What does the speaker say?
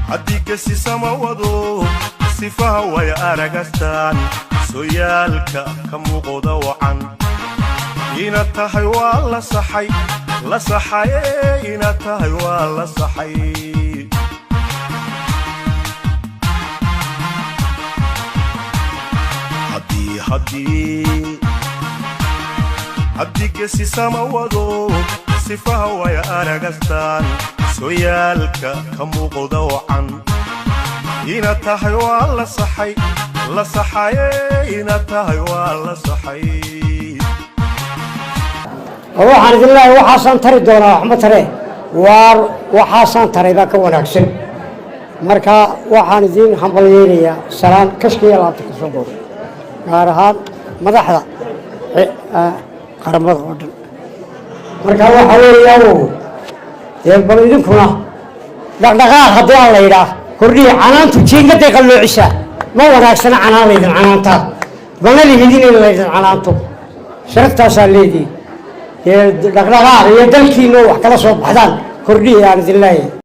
هدي كسي سما ودو صفها ويا أرقستان سويالك كموقودا وعن إنا تهي والله صحي لا صحي إنا تهي والله صحي هدي كسي سما ودو صفها ويا أرقستان سويالك كموقودا وعن إنا تهي والله صحي لا صحي إنا تهي والله صحي waxaan idin leeyahay waxaasan tari doonaa wax ma tare waxaasan taray baa ka wanaagsan marka waxaan idin hambalyeeynaya salaan kashkiya laabta ka soo boqo gaar ahaan madaxda qaramada oo dhan marka waxa weeyaan bal idinkuna dhaqdhaqaaq haddii aan la yidhaah kordhiya canaantu jiingaday qalloocisa ma wanaagsana canaan laydin canaantaa mana lihidin in laydin canaanto sharaftaasaa leediin dhaqdhaqaaq iyo dalkiina wax kala soo baxdaan kordhiya aan idin leeyahay